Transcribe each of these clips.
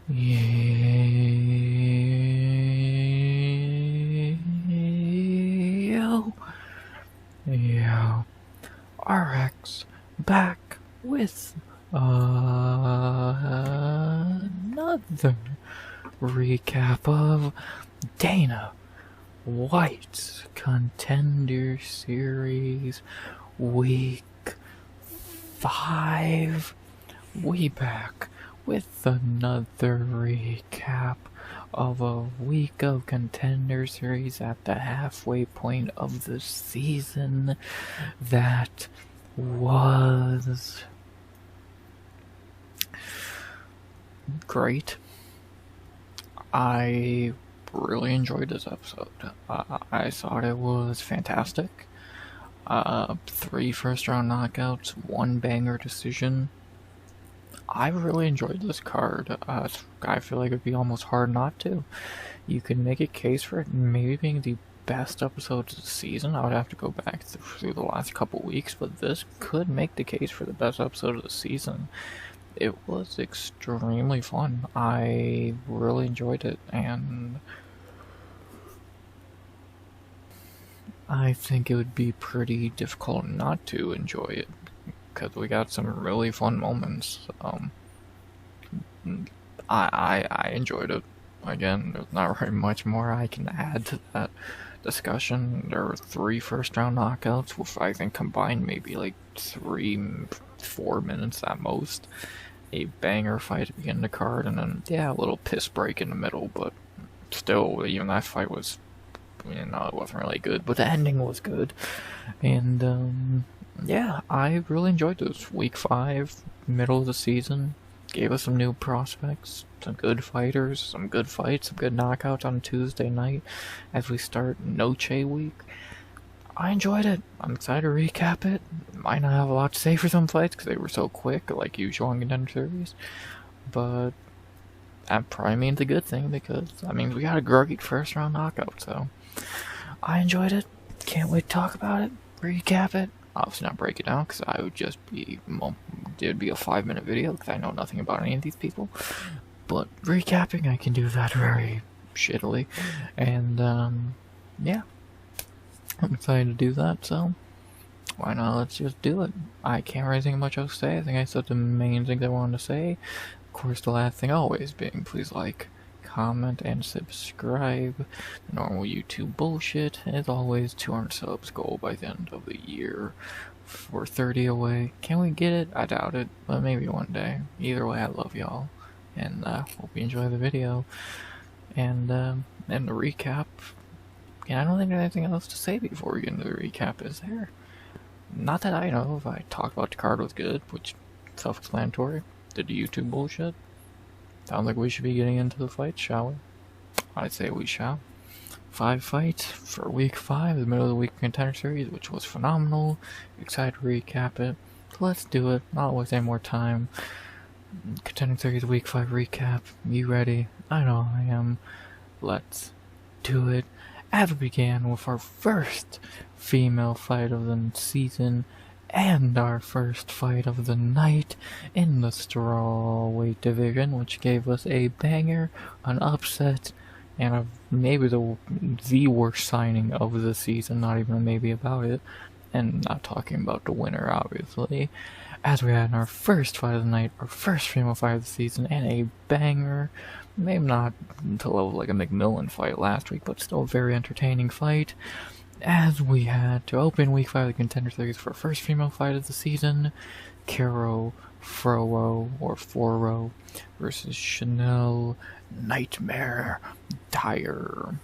Yo, RX back with another recap of Dana White's Contender Series Week 5. We back with another recap of a week of Contender Series at the halfway point of the season that was great. I really enjoyed this episode. I thought it was fantastic. 3 first-round knockouts, 1 banger decision. I really enjoyed this card. I feel like it'd be almost hard not to. You could make a case for it maybe being the best episode of the season. I would have to go back through the last couple weeks, but this could make the case for the best episode of the season. It was extremely fun. I really enjoyed it, and I think it would be pretty difficult not to enjoy it, because we got some really fun moments. I enjoyed it. Again, there's not very much more I can add to that discussion. There were 3 first-round knockouts, which I think combined maybe like 3-4 minutes at most. A banger fight at the end of the card, and then, yeah, a little piss break in the middle, but still, even that fight was, it wasn't really good, but the ending was good. And, yeah, I really enjoyed this. Week 5, middle of the season, gave us some new prospects, some good fighters, some good fights, some good knockouts on Tuesday night as we start Noche week. I enjoyed it. I'm excited to recap it. Might not have a lot to say for some fights because they were so quick, like usual in Contender Series, but that probably means a good thing because that means we got a great first round knockout, so I enjoyed it. Can't wait to talk about it, recap it. Obviously not break it down because I would just be, it'd be a 5-minute video because I know nothing about any of these people, but recapping I can do that very shittily, and yeah, I'm excited to do that, so why not, let's just do it. I can't really think much else to say. I think I said the main things I wanted to say. Of course, the last thing always being, please like, comment, and subscribe. The normal YouTube bullshit. As always, 200 subs goal by the end of the year. We're 30 away. Can we get it? I doubt it, but maybe one day. Either way, I love y'all, and hope you enjoy the video. And the recap. And I don't think there's anything else to say before we get into the recap, is there? Not that I know of. I talked about the card was good, which self-explanatory. Did the YouTube bullshit. Sounds like we should be getting into the fight, shall we? I'd say we shall. 5 fights for week 5, the middle of the week Contender Series, which was phenomenal. Excited to recap it. So let's do it. Not waste any more time. Contender Series week 5 recap. You ready? I know I am. Let's do it. As we began with our first female fight of the season and our first fight of the night in the strawweight division, which gave us a banger, an upset, and maybe the worst signing of the season, not even maybe about it, and not talking about the winner, obviously. As we had in our first fight of the night, our first female fight of the season, and a banger. Maybe not to level like a McMillan fight last week, but still a very entertaining fight. As we had to open week 5 of the Contender Series for our first female fight of the season, Foro versus Shanelle Nightmare Dyer.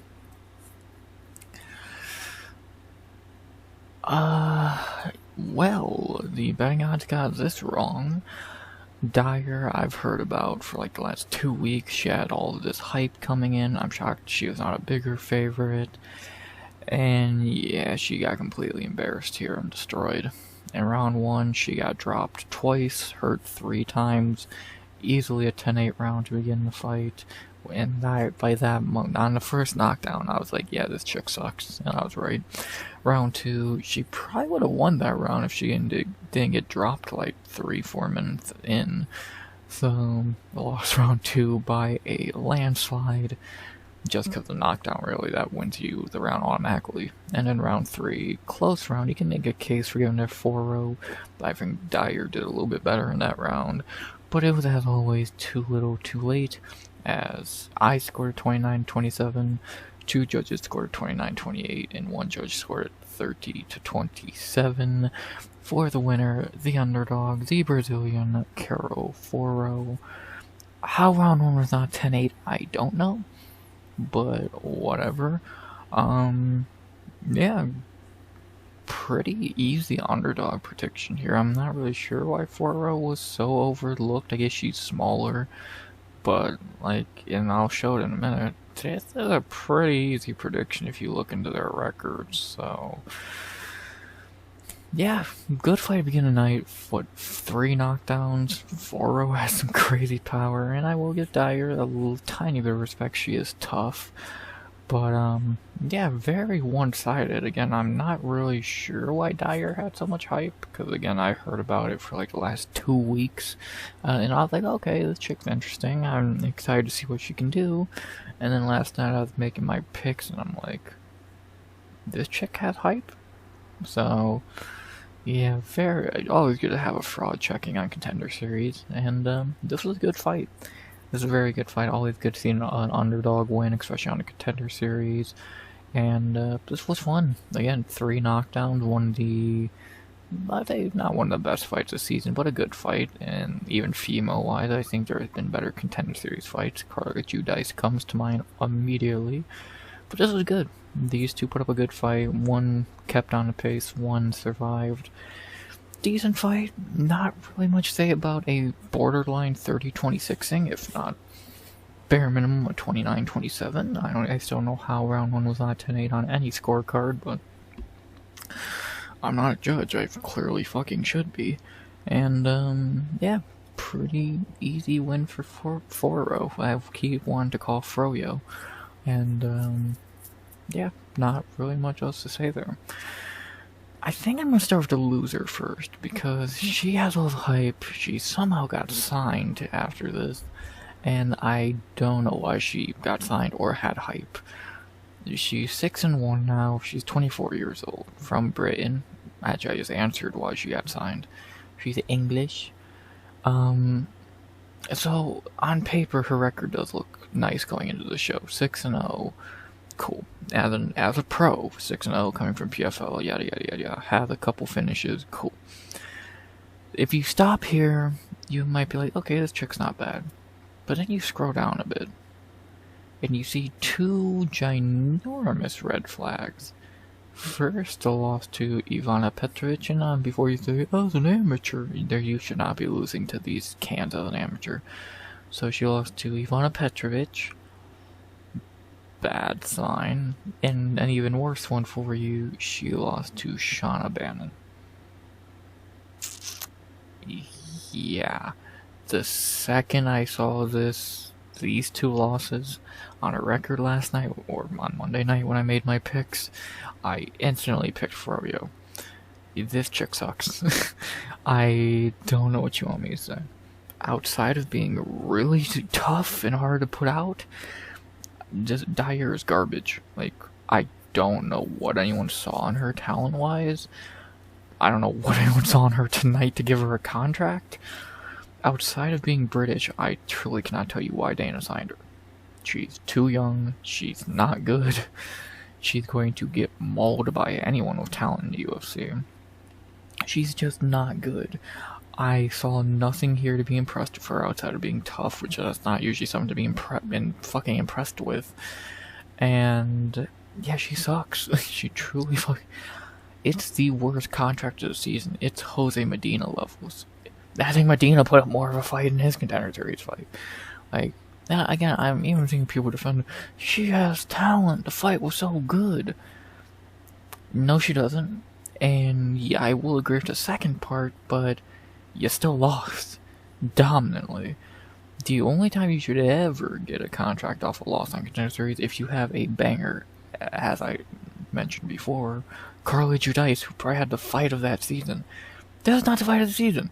Well, the betting odds got this wrong. Dyer, I've heard about for like the last 2 weeks. She had all of this hype coming in. I'm shocked she was not a bigger favorite. And yeah, she got completely embarrassed here and destroyed. In round 1, she got dropped twice, hurt 3 times. Easily a 10-8 round to begin the fight. And by that, on the first knockdown, I was like, yeah, this chick sucks. And I was right. Round 2, she probably would have won that round if she didn't get dropped like 3-4 minutes in. So, lost round 2 by a landslide, just because the knockdown really that wins you the round automatically. And in round 3, close round, you can make a case for giving it Foro, but I think Dyer did a little bit better in that round. But it was, as always, too little too late, as I scored 29-27, 2 judges scored 29-28, and 1 judge scored 30-27. For the winner, the underdog, the Brazilian Caro Foro. How round 1 was not 10-8, I don't know, but whatever. Yeah, pretty easy underdog prediction here. I'm not really sure why Foro was so overlooked. I guess she's smaller, but and I'll show it in a minute. This is a pretty easy prediction if you look into their records. So yeah, good fight beginning of night. 3 knockdowns. Foro has some crazy power, and I will give Dyer a little tiny bit of respect. She is tough. But, yeah, very one-sided. Again, I'm not really sure why Dyer had so much hype, because, again, I heard about it for, the last 2 weeks, and I was like, okay, this chick's interesting, I'm excited to see what she can do, and then last night I was making my picks, and I'm like, this chick has hype? So, yeah, always good to have a fraud checking on Contender Series, and, this was a good fight. This is a very good fight. Always good to see an underdog win, especially on a Contender Series. And this was fun. Again, 3 knockdowns. I'd say not one of the best fights this season, but a good fight. And even female-wise, I think there has been better Contender Series fights. Carla Judice comes to mind immediately. But this was good. These two put up a good fight. One kept on the pace, one survived. Decent fight. Not really much to say about a borderline 30-26ing, if not bare minimum a 29-27. I still don't know how round 1 was not 10-8 on any scorecard, but I'm not a judge. I clearly fucking should be. And yeah, pretty easy win for Foro. I keep wanting to call Froyo. And yeah, not really much else to say there. I think I'm gonna start with the loser first, because she has all the hype. She somehow got signed after this, and I don't know why she got signed or had hype. She's 6-1 now. She's 24 years old, from Britain. Actually, I just answered why she got signed. She's English. So on paper, her record does look nice going into the show. 6-0. Cool. As a pro, 6-0 coming from PFL, yada yada yada yada. Have a couple finishes, cool. If you stop here, you might be like, okay, this chick's not bad. But then you scroll down a bit, and you see 2 ginormous red flags. First, the loss to Ivana Petrovic, and before you say, oh, it's an amateur, there you should not be losing to these cans as an amateur. So she lost to Ivana Petrovic. Bad sign. And an even worse one for you, she lost to Shauna Bannon. Yeah. The second I saw these 2 losses on a record last night, or on Monday night when I made my picks, I instantly picked Froyo. This chick sucks. I don't know what you want me to say. Outside of being really tough and hard to put out, just Dyer is garbage. I don't know what anyone saw on her talent-wise. I don't know what anyone saw on her tonight to give her a contract. Outside of being British, I truly cannot tell you why Dana signed her. She's too young. She's not good. She's going to get mauled by anyone with talent in the UFC. She's just not good. I saw nothing here to be impressed with her outside of being tough, which is not usually something to be fucking impressed with. And yeah, she sucks. She truly it's the worst contract of the season. It's Jose Medina levels. I think Medina put up more of a fight in his Contender Series fight. Again, I'm even seeing people defend, she has talent, the fight was so good. No, she doesn't. And yeah, I will agree with the second part, but you still lost dominantly. The only time you should ever get a contract off a loss on Contender Series if you have a banger, as I mentioned before, Carla Judice, who probably had the fight of that season. That was not the fight of the season.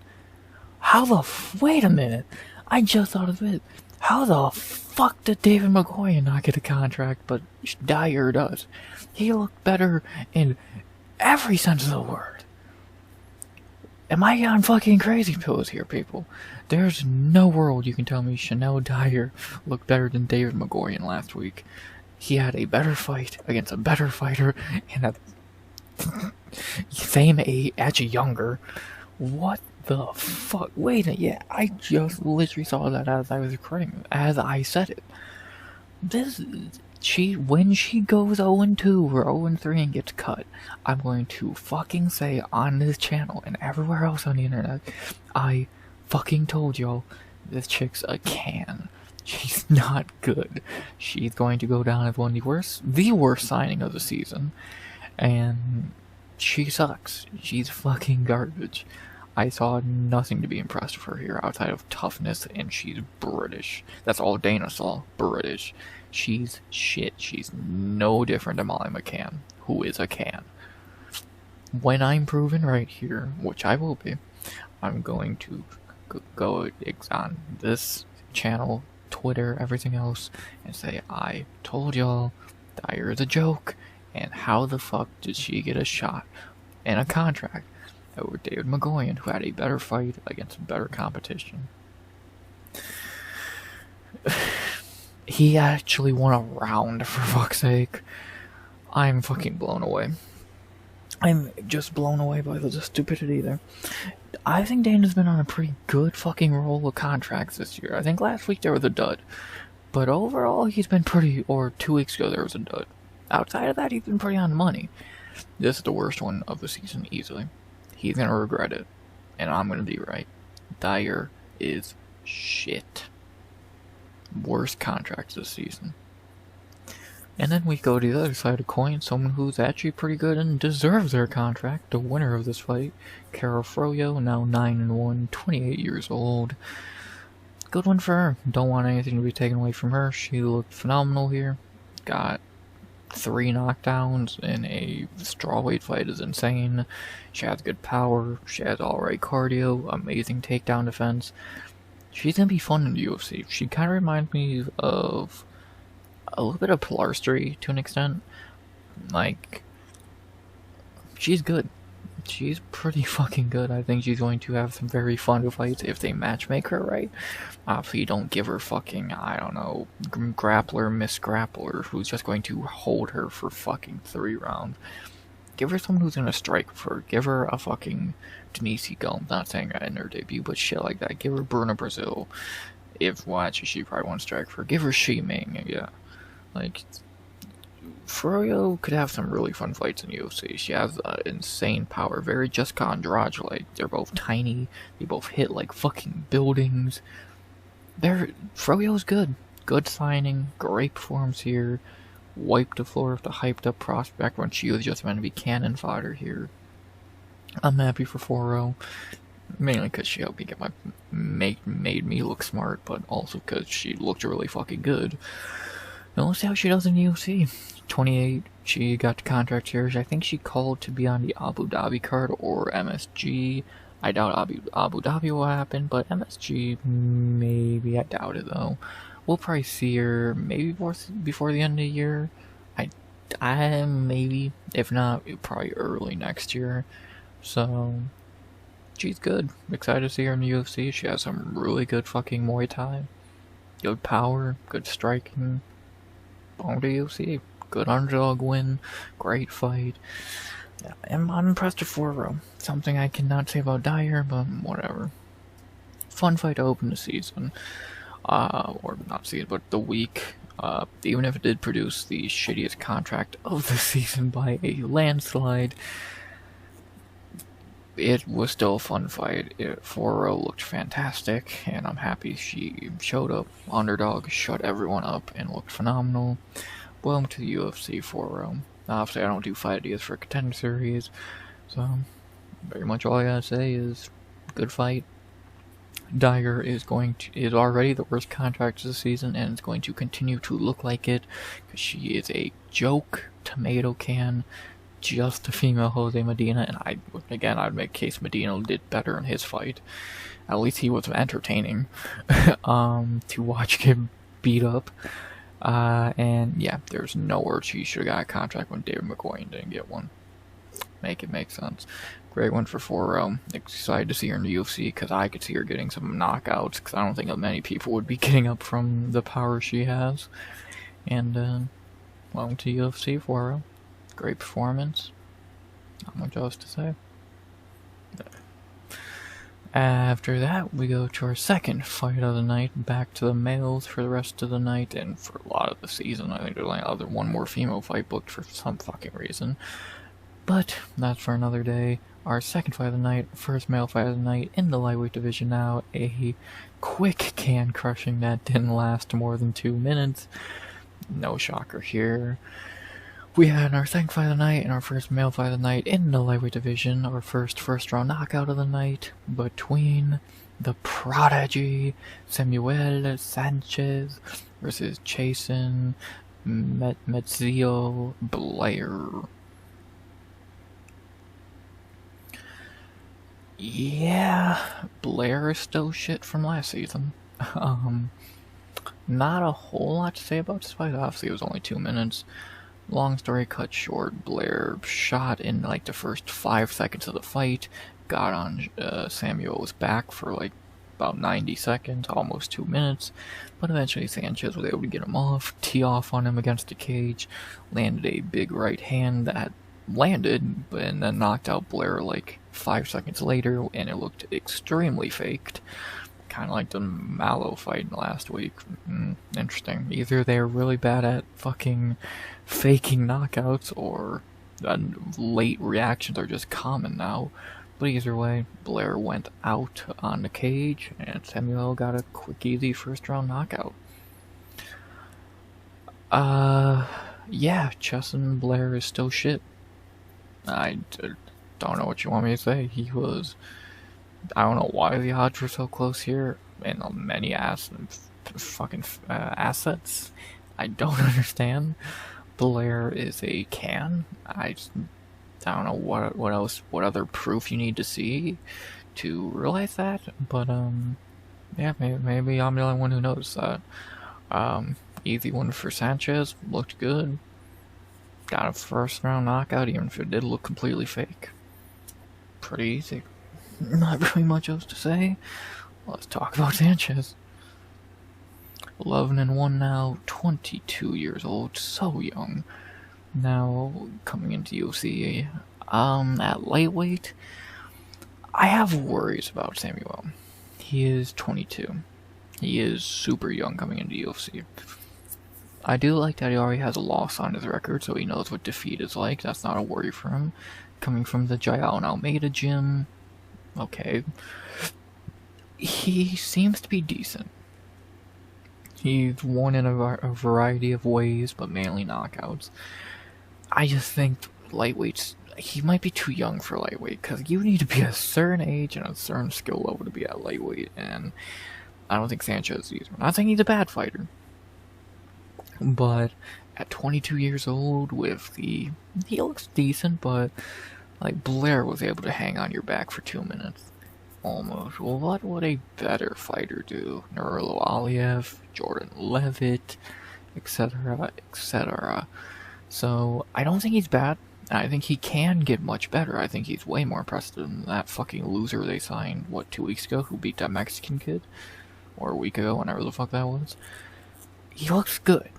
Wait a minute. I just thought of it. How the fuck did David McGoyan not get a contract, but Dyer does? He looked better in every sense of the word. Am I on fucking crazy pills here, people? There's no world you can tell me Shanelle Dyer looked better than David McGoyan last week. He had a better fight against a better fighter and a same age, actually younger. What the fuck? Wait, yeah, I just literally saw that as I was recording, as I said it. When she goes 0-2 or 0-3 and gets cut, I'm going to fucking say on this channel and everywhere else on the internet, I fucking told y'all, this chick's a can. She's not good. She's going to go down as one of the worst signing of the season, and she sucks. She's fucking garbage. I saw nothing to be impressed with her here outside of toughness, and she's British. That's all Dana saw. British. She's shit. She's no different than Molly McCann, who is a can. When I'm proven right here, which I will be, I'm going to go on this channel, Twitter, everything else, and say, I told y'all, Dyer is a joke, and how the fuck did she get a shot and a contract over David McGoyan, who had a better fight against better competition? He actually won a round, for fuck's sake. I'm fucking blown away. I'm just blown away by the stupidity there. I think Dana's been on a pretty good fucking roll of contracts this year. I think last week there was a dud. But overall, he's been pretty, or 2 weeks ago there was a dud. Outside of that, he's been pretty on the money. This is the worst one of the season, easily. He's gonna regret it. And I'm gonna be right. Dyer is shit. Worst contracts this season. And then we go to the other side of the coin, someone who's actually pretty good and deserves their contract, the winner of this fight, Cara Froyo, now 9-1, 28 years old. Good one for her. Don't want anything to be taken away from her. She looked phenomenal here. Got 3 knockdowns in a strawweight fight is insane. She has good power. She has alright cardio, amazing takedown defense. She's gonna be fun in the UFC. She kind of reminds me of a little bit of Pilarstri to an extent. Like, she's good. She's pretty fucking good. I think she's going to have some very fun fights if they matchmake her right. Obviously, don't give her fucking, I don't know, grappler, Miss Grappler, who's just going to hold her for fucking 3 rounds. Give her someone who's gonna strike for her. Give her a fucking Denise Gomes. Not saying that in her debut, but shit like that. Give her Bruna Brazil. Actually, she probably won't strike for her. Give her Shi Ming, yeah. Like, Froyo could have some really fun fights in UFC. She has insane power, very Jessica Andrade. Like, they're both tiny. They both hit like fucking buildings. Froyo's good. Good signing. Great performance here. Wiped the floor with the hyped up prospect when she was just meant to be cannon fodder here. I'm happy for Foro. Mainly because she helped me get made me look smart, but also because she looked really fucking good. Now let's see how she does in the UFC. 28, she got the contract here. I think she called to be on the Abu Dhabi card or MSG. I doubt Abu Dhabi will happen, but MSG, maybe. I doubt it though. We'll probably see her maybe before the end of the year. I maybe. If not, probably early next year. So, she's good. Excited to see her in the UFC. She has some really good fucking Muay Thai. Good power, good striking. On to UFC. Good underdog win. Great fight. Yeah, I'm impressed with Foro. Something I cannot say about Dyer, but whatever. Fun fight to open the season. Or not season, but the week. Even if it did produce the shittiest contract of the season by a landslide, it was still a fun fight. Foro looked fantastic, and I'm happy she showed up. Underdog shut everyone up and looked phenomenal. Welcome to the UFC Foro. Obviously, I don't do fight ideas for Contender Series, so very much all I gotta say is good fight. Dyer is already the worst contract of the season, and it's going to continue to look like it because she is a joke tomato can. just a female Jose Medina, and I'd make case Medina did better in his fight. At least he was entertaining to watch him beat up. And yeah, there's nowhere she should have got a contract when David McQueen didn't get one. Make it make sense. Great one for Foro. Excited to see her in the UFC because I could see her getting some knockouts because I don't think that many people would be getting up from the power she has. And welcome to UFC, Foro. Great performance. Not much else to say. After that, we go to our second fight of the night, back to the males for the rest of the night, and for a lot of the season. I think there's only one more female fight booked for some fucking reason. But that's for another day. Our second fight of the night, first male fight of the night in the lightweight division now. A quick can crushing that didn't last more than 2 minutes. No shocker here. We had our second fight of the night and our first male fight of the night in the lightweight division. Our first round knockout of the night between the prodigy Samuel Sanches versus Chasen Blair. Yeah, Blair is still shit from last season. Not a whole lot to say about this fight. Obviously, it was only 2 minutes. Long story cut short, Blair shot in like the first 5 seconds of the fight, got on Samuel's back for like about 90 seconds, almost 2 minutes, but eventually Sanches was able to get him off, tee off on him against the cage, landed a big right hand that landed, and then knocked out Blair like 5 seconds later, and it looked extremely faked. Kind of like the Mallow fight last week. Interesting. Either they're really bad at fucking faking knockouts, or late reactions are just common now. But either way, Blair went out on the cage, and Samuel got a quick, easy first round knockout. Yeah, Chasen Blair is still shit. I don't know what you want me to say. I don't know why the odds were so close here, and many fucking assets. I don't understand. Blair is a can. I don't know what other proof you need to see to realize that, but yeah, maybe I'm the only one who knows that. Easy one for Sanches, looked good. Got a first round knockout, even if it did look completely fake. Pretty easy. Not really much else to say. Let's talk about Sanches. 11-1 now, 22 years old, so young. Now coming into UFC. At lightweight, I have worries about Samuel. He is 22. He is super young coming into UFC. I do like that he already has a loss on his record, so he knows what defeat is like. That's not a worry for him. Coming from the Jael and Almeida gym, okay. He seems to be decent. He's won in a variety of ways, but mainly knockouts. I just think lightweights, he might be too young for lightweight, because you need to be a certain age and a certain skill level to be at lightweight, and I don't think Sanches is. I'm not saying he's a bad fighter, but at 22 years old, he looks decent, but like Blair was able to hang on your back for 2 minutes. Almost. Well, what would a better fighter do? Nurullo Aliev, Jordan Levitt, etc., etc. So, I don't think he's bad. I think he can get much better. I think he's way more impressive than that fucking loser they signed, 2 weeks ago, who beat that Mexican kid? Or a week ago, whenever the fuck that was. He looks good,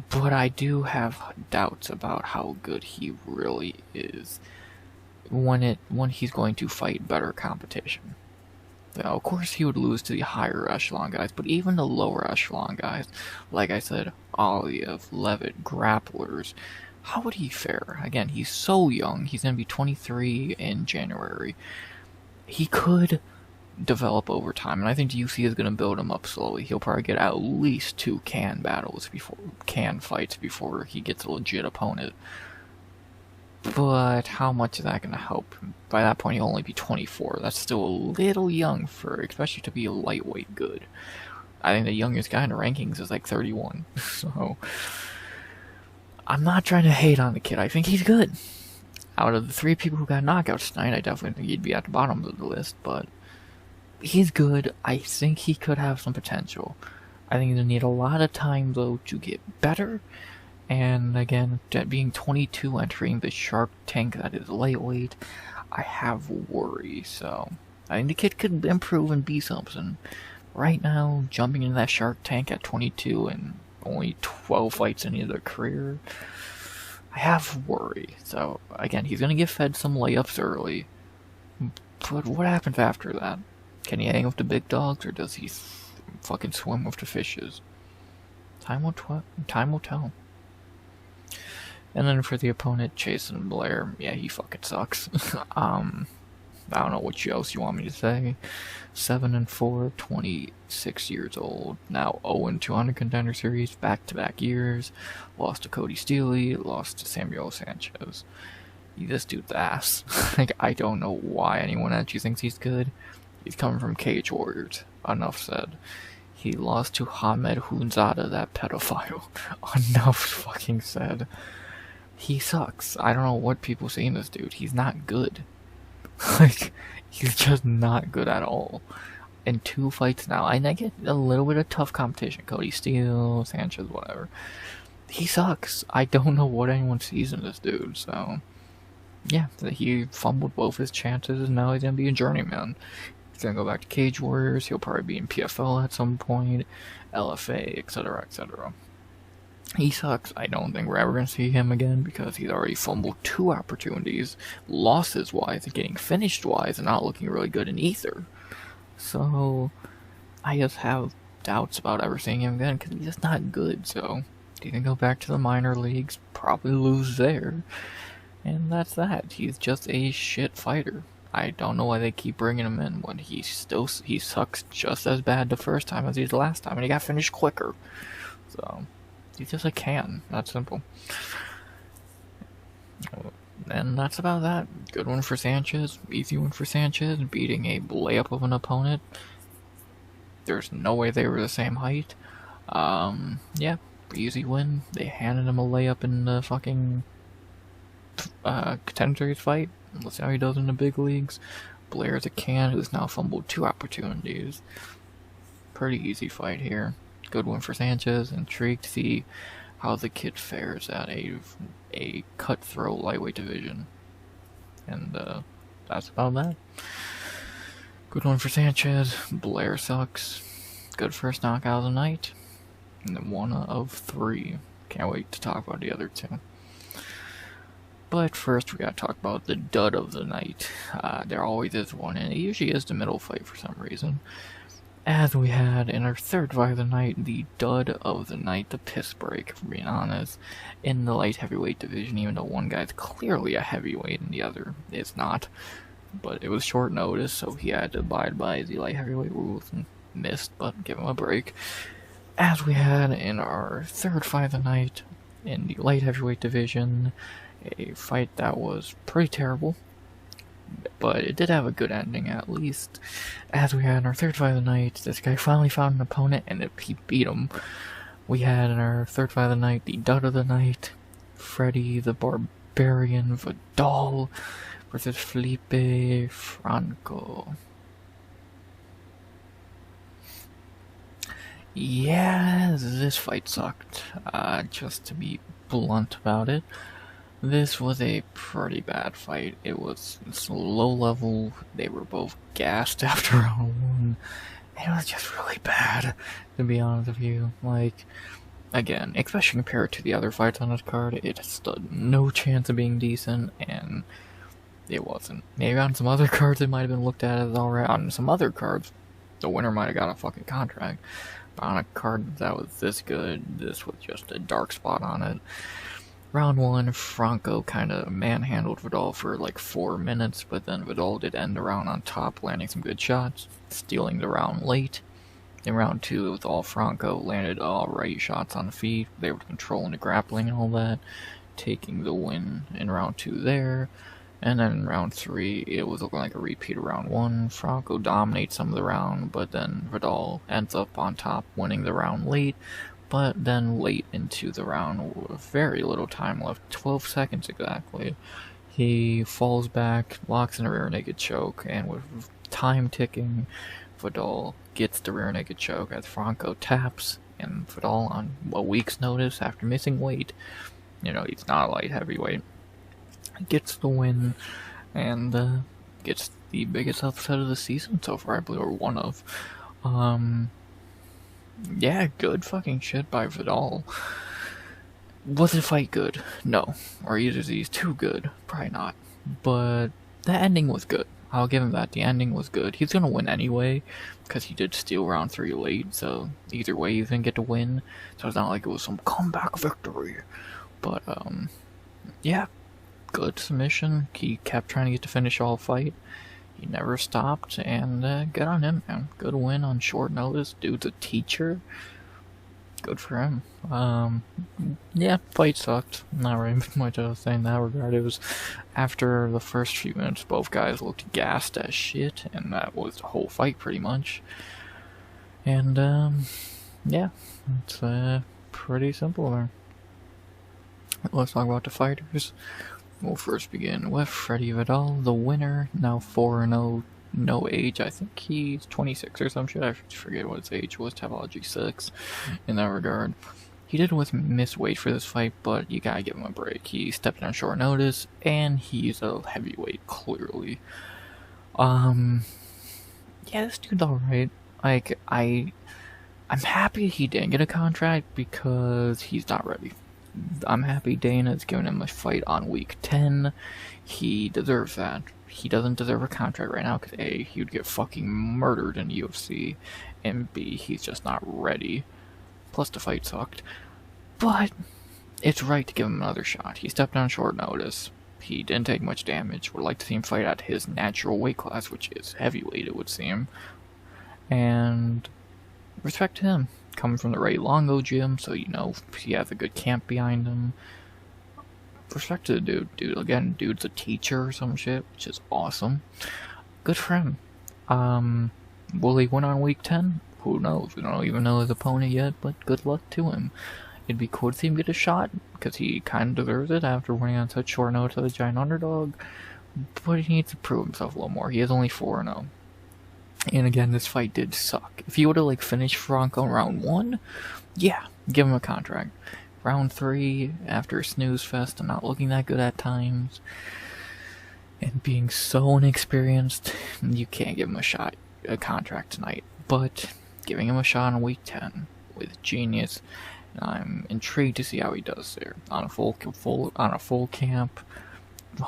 but I do have doubts about how good he really is when he's going to fight better competition. Now, of course, he would lose to the higher echelon guys, but even the lower echelon guys, like I said, Aliev, Levitt, grapplers, how would he fare? Again, he's so young. He's going to be 23 in January. He could develop over time, and I think the UFC is going to build him up slowly. He'll probably get at least 2 can fights before he gets a legit opponent. But how much is that going to help? By that point, he'll only be 24. That's still a little young especially to be a lightweight good. I think the youngest guy in the rankings is like 31. So, I'm not trying to hate on the kid. I think he's good. out of the 3 people who got knockouts tonight, I definitely think he'd be at the bottom of the list, but he's good. I think he could have some potential. I think he'll need a lot of time, though, to get better. And again, being 22, entering the Shark Tank that is lightweight, I have worry. So I think the kid could improve and be something. Right now, jumping into that Shark Tank at 22 and only 12 fights into their career, I have worry. So again, he's gonna get fed some layups early, but what happens after that? Can he hang with the big dogs, or does he fucking swim with the fishes? Time will tell. And then for the opponent, Chasen Blair, yeah, he fucking sucks. I don't know what else you want me to say. 7-4, 26 years old. Now 0-2 on the Contender Series, back-to-back years. Lost to Cody Steely, lost to Samuel Sanches. This dude's ass. Like, I don't know why anyone actually thinks he's good. He's coming from Cage Warriors. Enough said. He lost to Hamed Hunzada, that pedophile. Enough fucking said. He sucks. I don't know what people say in this dude. He's not good. Like, he's just not good at all. In 2 fights now, and I get a little bit of tough competition. Cody Steele, Sanches, whatever. He sucks. I don't know what anyone sees in this dude, so... yeah, he fumbled both his chances, and now he's gonna be a journeyman. He's gonna go back to Cage Warriors, he'll probably be in PFL at some point, LFA, etc., etc. He sucks. I don't think we're ever gonna see him again, because he's already fumbled 2 opportunities, losses-wise, and getting finished-wise, and not looking really good in either. So, I just have doubts about ever seeing him again, because he's just not good, so... he's gonna go back to the minor leagues, probably lose there. And that's that. He's just a shit fighter. I don't know why they keep bringing him in when he sucks just as bad the first time as he did last time, and he got finished quicker. So, he's just a can. That's simple. And that's about that. Good one for Sanches. Easy one for Sanches. Beating a layup of an opponent. There's no way they were the same height. Yeah. Easy win. They handed him a layup in the fucking... Contender Series fight. Let's see how he does in the big leagues. Blair's a can who's now fumbled 2 opportunities. Pretty easy fight here. Good one for Sanches. Intrigued to see how the kid fares at a cutthroat lightweight division. And that's about that. Good one for Sanches. Blair sucks. Good first knockout of the night. And then 1 of 3. Can't wait to talk about the other 2. But first, we gotta talk about the dud of the night. There always is one, and it usually is the middle fight for some reason. As we had in our 3rd fight of the night, the dud of the night, the piss break, for being honest, in the light heavyweight division, even though one guy's clearly a heavyweight and the other is not. But it was short notice, so he had to abide by the light heavyweight rules and missed, but give him a break. As we had in our 3rd fight of the night, in the light heavyweight division, a fight that was pretty terrible, but it did have a good ending at least. As we had in our 3rd fight of the night, this guy finally found an opponent and he beat him. We had in our 3rd fight of the night, the dud of the night, Freddy the Barbarian Vidal versus Felipe Franco. Yeah, this fight sucked, just to be blunt about it. This was a pretty bad fight. It was low level. They were both gassed after round 1. It was just really bad, to be honest with you. Like, again, especially compared to the other fights on this card, it stood no chance of being decent, and it wasn't. Maybe on some other cards it might have been looked at as alright. On some other cards, the winner might have got a fucking contract. But on a card that was this good, this was just a dark spot on it. Round 1, Franco kind of manhandled Vidal for like 4 minutes, but then Vidal did end the round on top, landing some good shots, stealing the round late. In round 2, it was all Franco, landed alright shots on the feet. They were controlling the grappling and all that, taking the win in round 2 there. And then in round 3, it was looking like a repeat of round 1. Franco dominates some of the round, but then Vidal ends up on top, winning the round late. But then late into the round, with very little time left, 12 seconds exactly, He falls back, locks in a rear naked choke, and with time ticking, Vidal gets the rear naked choke as Franco taps, and Vidal, on a week's notice after missing weight, he's not a light heavyweight, gets the win, and gets the biggest upset of the season so far, I believe, or one of. Yeah, good fucking shit by Vidal. Was the fight good? No. Or either of these too good? Probably not. But the ending was good. I'll give him that. The ending was good. He's gonna win anyway, because he did steal round 3 late, so either way he's gonna get to win. So it's not like it was some comeback victory. But, yeah. Good submission. He kept trying to get to finish all fight. He never stopped, and good on him, man. Good win on short notice. Dude's a teacher. Good for him. Yeah, fight sucked. Not really much else to say in that regard. It was after the first few minutes, both guys looked gassed as shit, and that was the whole fight pretty much. And, yeah, it's pretty simple there. Let's talk about the fighters. We'll first begin with Freddy Vidal, the winner, now 4-0, no age. I think he's 26 or some shit. I forget what his age was, Topology 6 in that regard. He did miss weight for this fight, but you gotta give him a break. He stepped on short notice, and he's a heavyweight, clearly. Yeah, this dude's alright. Like, I'm happy he didn't get a contract because he's not ready. I'm happy Dana's giving him a fight on week 10. He deserves that. He doesn't deserve a contract right now because A, he would get fucking murdered in the UFC, and B, he's just not ready. Plus the fight sucked. But it's right to give him another shot. He stepped on short notice. He didn't take much damage. Would like to see him fight at his natural weight class, which is heavyweight, it would seem. And respect to him. Coming from the Ray Longo gym, so he has a good camp behind him. Respect to the dude. Again, dude's a teacher or some shit, which is awesome. Good for him. Will he win on week 10? Who knows? We don't even know his opponent yet, but good luck to him. It'd be cool to see him get a shot, because he kind of deserves it after winning on such short notice as a giant underdog, but he needs to prove himself a little more. He is only 4-0. And again, this fight did suck. If he would have finished Franco in round 1, yeah, give him a contract. Round 3, after a snooze fest and not looking that good at times, and being so inexperienced, you can't give him a contract tonight. But giving him a shot in week 10 with genius, I'm intrigued to see how he does there on a full camp,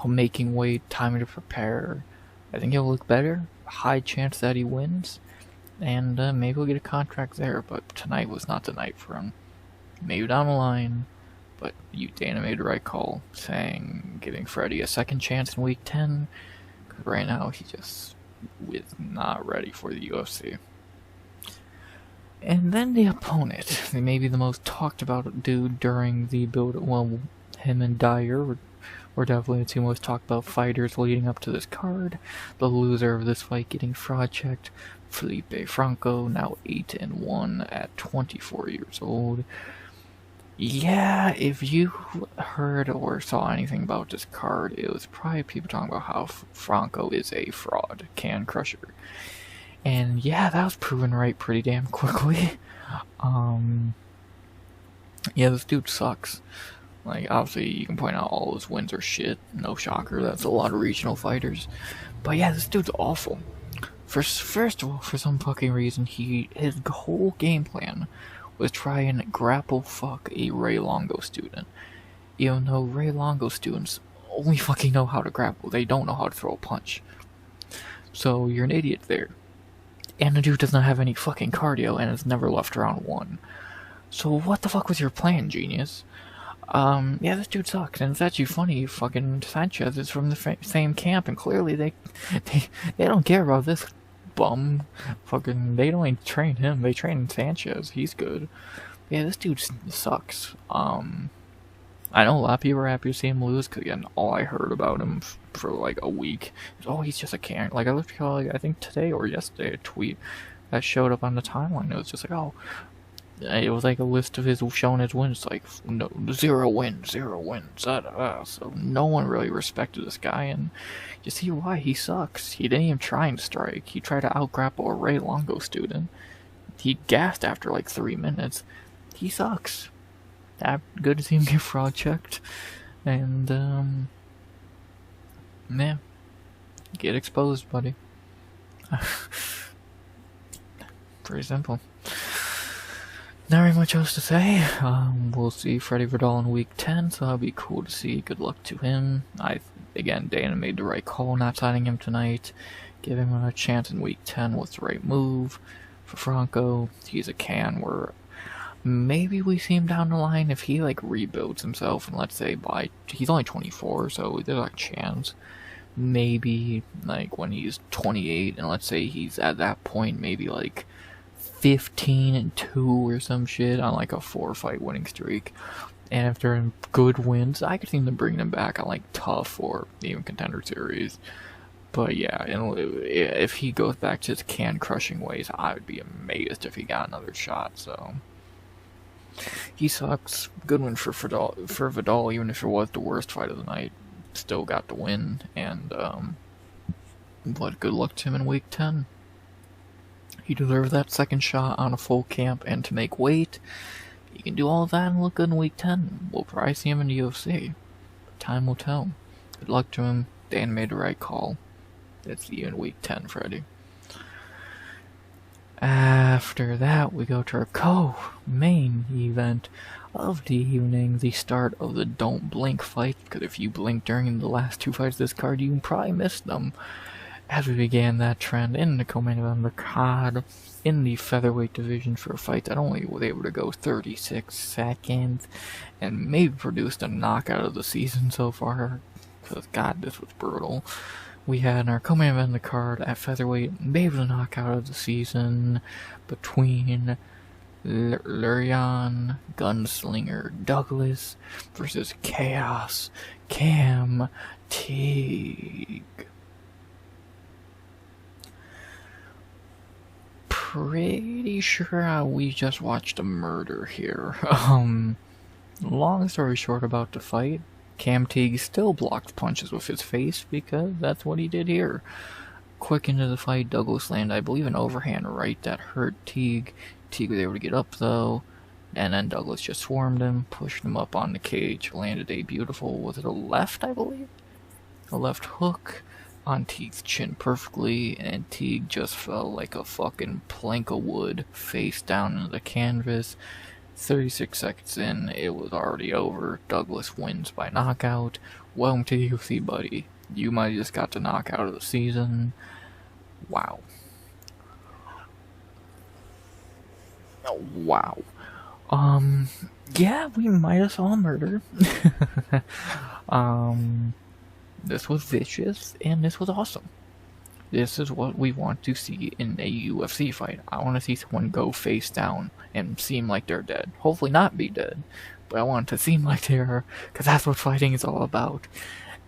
making weight, time to prepare. I think he'll look better. High chance that he wins, and maybe we'll get a contract there, but tonight was not the night for him. Maybe down the line, but Dana made the right call, giving Freddy a second chance in week 10, because right now he just is not ready for the UFC. And then the opponent, maybe the most talked about dude during the build, well, him and Dyer were definitely the two most talked about fighters leading up to this card. The loser of this fight getting fraud checked, Felipe Franco, now 8-1 at 24 years old. Yeah, if you heard or saw anything about this card, it was probably people talking about how Franco is a fraud, can crusher. And yeah, that was proven right pretty damn quickly. Yeah, this dude sucks. Obviously, you can point out all his wins are shit. No shocker, that's a lot of regional fighters. But yeah, this dude's awful. First of all, for some fucking reason, his whole game plan was try and grapple fuck a Ray Longo student. Even though Ray Longo students only fucking know how to grapple, they don't know how to throw a punch. So you're an idiot there. And the dude does not have any fucking cardio and has never left round 1. So what the fuck was your plan, genius? Yeah, this dude sucks, and it's actually funny, fucking Sanches is from the same camp, and clearly they don't care about this bum. Fucking, they don't even train him, they train Sanches, he's good. Yeah, this dude sucks. I know a lot of people are happy to see him lose, because again, all I heard about him for a week is, oh, he's just a can. I looked at, I think today or yesterday, a tweet that showed up on the timeline. It was just oh, it was like a list of his showing his wins, like no, 0 wins, 0 wins. So no one really respected this guy, and you see why he sucks. He didn't even try and strike. He tried to outgrapple a Ray Longo student. He gassed after like 3 minutes. He sucks. Good to see him get fraud checked, and yeah, get exposed, buddy. Pretty simple. Not very much else to say. We'll see Freddy Vidal in week 10, so that'll be cool to see. Good luck to him. Again, Dana made the right call not signing him tonight. Give him a chance in week 10 was the right move. For Franco, he's a can where maybe we see him down the line if he like rebuilds himself, and let's say he's only 24, so there's like a chance. Maybe like when he's 28, and let's say he's at that point maybe like 15-2 or some shit on like a 4-fight winning streak. And if they're in good wins, I could see them bringing him back on like tough or even contender series. But yeah, if he goes back to his can crushing ways, I would be amazed if he got another shot. So he sucks. Good win for Vidal, even if it was the worst fight of the night. Still got the win, and but good luck to him in week 10. He deserves that second shot on a full camp and to make weight. He can do all of that and look good in week 10. We'll probably see him in the UFC. Time will tell. Good luck to him. Dan made the right call. It's you in week 10, Freddy. After that, we go to our co-main event of the evening, the start of the Don't Blink fight, because if you blink during the last 2 fights of this card, you probably missed them. As we began that trend in the co-main event of the card, in the featherweight division for a fight that only was able to go 36 seconds, and maybe produced a knockout of the season so far, because god, this was brutal. We had in our co-main event of the card at featherweight, maybe the knockout of the season, between Lerryan Gunslinger Douglas versus Chaos Cam Teague. Pretty sure we just watched a murder here. Long story short about the fight, Cam Teague still blocked punches with his face because that's what he did here. Quick into the fight, Douglas landed, I believe, an overhand right that hurt Teague. Teague was able to get up though, and then Douglas just swarmed him, pushed him up on the cage, landed a beautiful, was it a left, I believe? A left hook on Teague's chin perfectly, and Teague just fell like a fucking plank of wood, face down into the canvas. 36 seconds in, it was already over. Douglas wins by knockout. Welcome to the UFC, buddy. You might have just got the knockout of the season. Wow. Oh, wow. Yeah, we might have saw murder. This was vicious, and this was awesome. This is what we want to see in a UFC fight. I want to see someone go face down and seem like they're dead. Hopefully not be dead, but I want it to seem like they are, because that's what fighting is all about.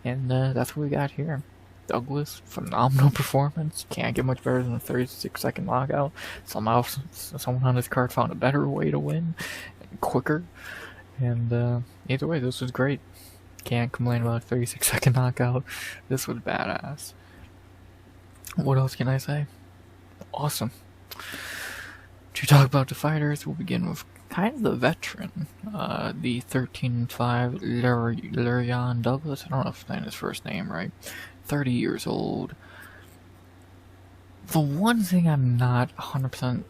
And that's what we got here. Douglas, phenomenal performance. Can't get much better than a 36-second knockout. Somehow, someone on this card found a better way to win, quicker. And either way, this was great. Can't complain about a 36-second knockout. This was badass. What else can I say? Awesome. To talk about the fighters, we'll begin with kind of the veteran, the 13-5 Lerryan Douglas. I don't know if that's his first name right. 30 years old. The one thing I'm not 100%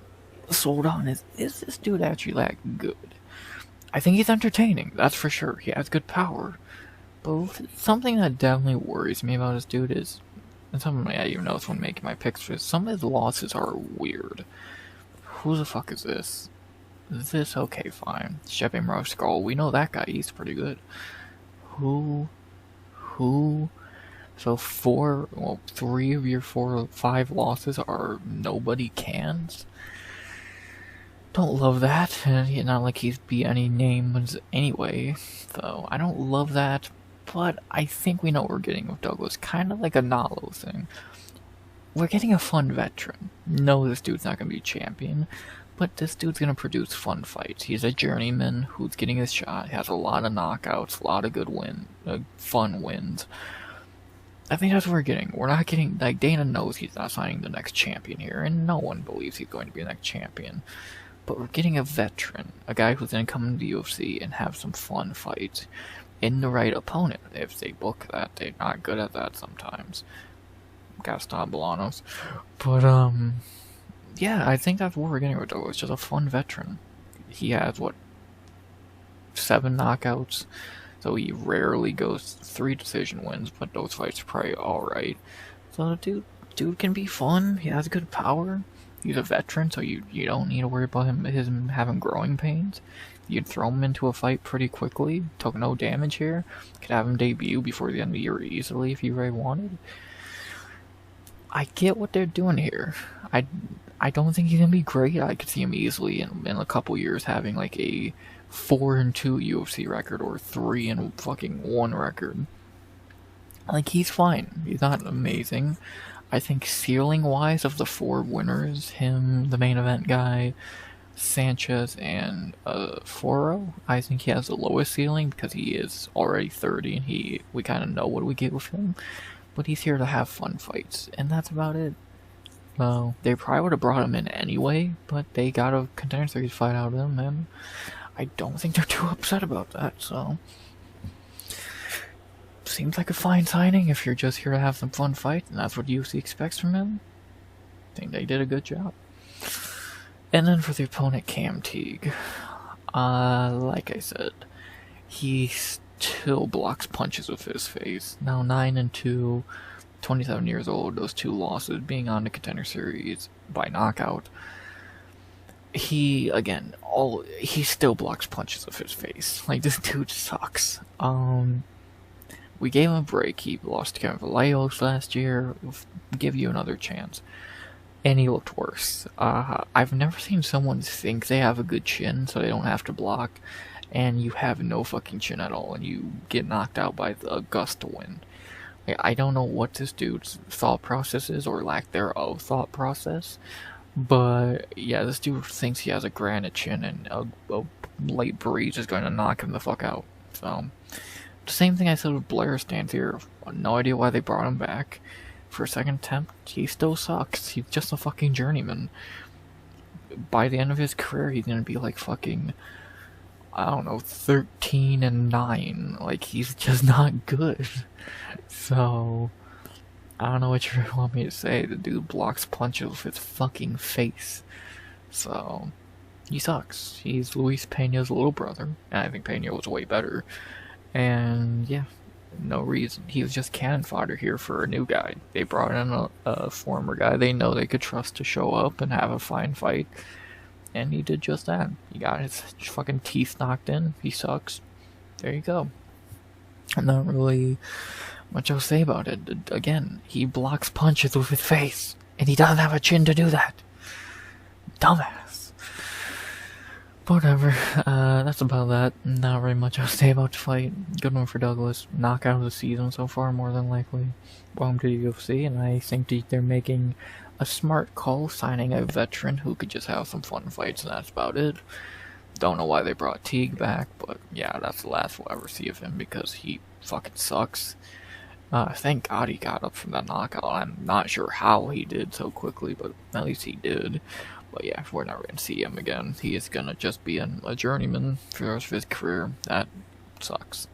sold on is this dude actually that good? I think he's entertaining, that's for sure. He has good power. But something that definitely worries me about this dude is, and something I even noticed when making my picks for this, some of his losses are weird. Who the fuck is this? Is this okay, fine. Shepe Skull, we know that guy, he's pretty good. Who? So 3 of your 4 or 5 losses are nobody cans? Don't love that, and not like he's beat any names anyway, so I don't love that, but I think we know what we're getting with Douglas, kind of like a Nalo thing. We're getting a fun veteran. No, this dude's not going to be a champion, But this dude's gonna produce fun fights. He's a journeyman who's getting his shot, has a lot of knockouts, a lot of good fun wins. I think that's what we're getting. We're not getting, like, Dana knows he's not signing the next champion here, and no one believes he's going to be the next champion. But we're getting a veteran, a guy who's going to come into the UFC and have some fun fights in the right opponent, if they book that. They're not good at that sometimes. Gotta stop Bolanos. But, yeah, I think that's what we're getting with Douglas. Just a fun veteran. He has, 7 knockouts? So he rarely goes 3 decision wins, but those fights are probably alright. So dude can be fun. He has good power. He's a veteran, so you don't need to worry about him having growing pains. You'd throw him into a fight pretty quickly. Took no damage here. Could have him debut before the end of the year easily if you really wanted. I get what they're doing here. I don't think he's gonna be great. I could see him easily in a couple years having like a 4-2 UFC record or 3-1 record. Like, he's fine. He's not amazing. I think ceiling wise, of the 4 winners, him, the main event guy, Sanches, and Foro, I think he has the lowest ceiling because he is already 30 and we kind of know what we get with him. But he's here to have fun fights, and that's about it. Well, they probably would have brought him in anyway, but they got a contender series fight out of him, and I don't think they're too upset about that, so seems like a fine signing if you're just here to have some fun fights, and that's what UFC expects from him. I think they did a good job. And then for the opponent, Cam Teague. Like I said, he still blocks punches with his face. Now 9-2, 27 years old, those 2 losses, being on the contender series by knockout. He still blocks punches with his face. Like, this dude sucks. We gave him a break. He lost to Kevin Vallejos last year. We'll give you another chance. And he looked worse. I've never seen someone think they have a good chin so they don't have to block, and you have no fucking chin at all, and you get knocked out by the gust to win. I don't know what this dude's thought process is, or lack thereof thought process, but yeah, this dude thinks he has a granite chin, and a light breeze is going to knock him the fuck out. So, the same thing I said with Blair stands here. No idea why they brought him back for a second attempt. He still sucks. He's just a fucking journeyman. By the end of his career, he's gonna be like fucking, I don't know, 13-9. Like, he's just not good. So, I don't know what you want me to say. The dude blocks punches with his fucking face. So, he sucks. He's Luis Peña's little brother, and I think Peña was way better. And yeah, no reason. He was just cannon fodder here for a new guy. They brought in a former guy they know they could trust to show up and have a fine fight. And he did just that. He got his fucking teeth knocked in. He sucks. There you go. Not really much else to say about it. Again, he blocks punches with his face. And he doesn't have a chin to do that. Dumbass. Whatever. That's about that. Not very much else to say about the fight. Good one for Douglas. Knockout of the season so far, more than likely. Welcome to the UFC, and I think they're making a smart call, signing a veteran who could just have some fun fights, and that's about it. Don't know why they brought Teague back, but yeah, that's the last we'll ever see of him because he fucking sucks. Thank God he got up from that knockout. I'm not sure how he did so quickly, but at least he did. But yeah, we're never going to see him again. He is going to just be a journeyman for the rest of his career. That sucks.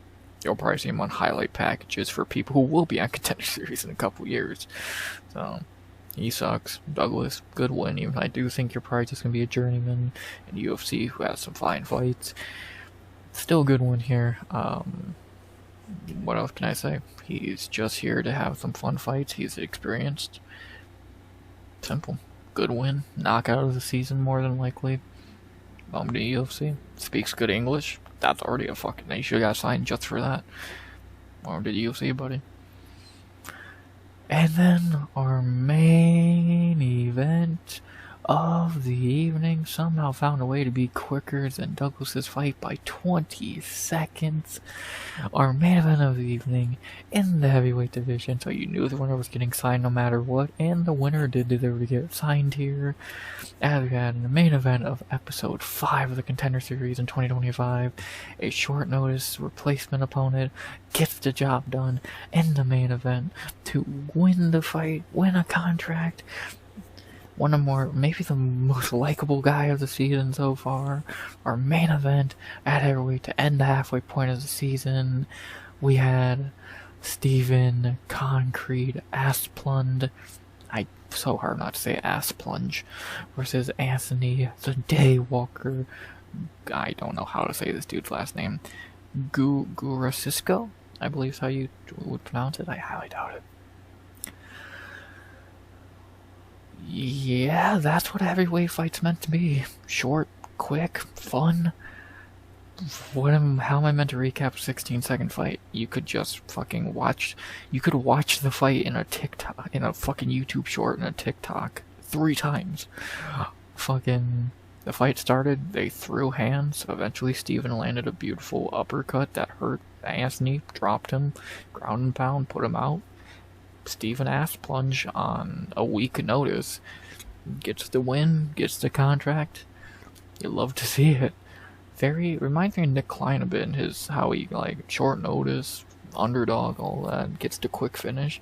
You'll probably see him on highlight packages for people who will be on Contender Series in a couple years. So, he sucks. Douglas, good win. Even I do think you're probably just going to be a journeyman in UFC who has some fine fights. Still a good one here. What else can I say? He's just here to have some fun fights. He's experienced. Simple. Good win. Knockout of the season, more than likely. Welcome to UFC. Speaks good English. That's already a fucking... They should have got signed just for that. Welcome to UFC, buddy. And then our main event. of the evening somehow found a way to be quicker than Douglas's fight by 20 seconds. Our main event of the evening in the heavyweight division, so you knew the winner was getting signed no matter what, and the winner did deserve to get signed here. As we had in the main event of episode 5 of the Contender Series in 2025, a short notice replacement opponent gets the job done in the main event to win the fight, win a contract. One of maybe the most likable guy of the season so far. Our main event at heavyweight to end the halfway point of the season. We had Steven Concrete Asplund. So hard not to say Asplunge. Versus Anthony the Daywalker. I don't know how to say this dude's last name. Guarascio, I believe is how you would pronounce it. I highly doubt it. Yeah, that's what a heavyweight fight's meant to be. Short, quick, fun. How am I meant to recap a 16-second fight? You could just fucking watch. You could watch the fight in a TikTok, in a fucking YouTube short, and a TikTok 3 times. Fucking. The fight started. They threw hands. Eventually, Steven landed a beautiful uppercut that hurt Anthony, dropped him, ground and pound, put him out. Steven Asplund on a week notice gets the win, gets the contract. You love to see it. Reminds me of Nick Klein a bit in how he short notice, underdog, all that, gets the quick finish.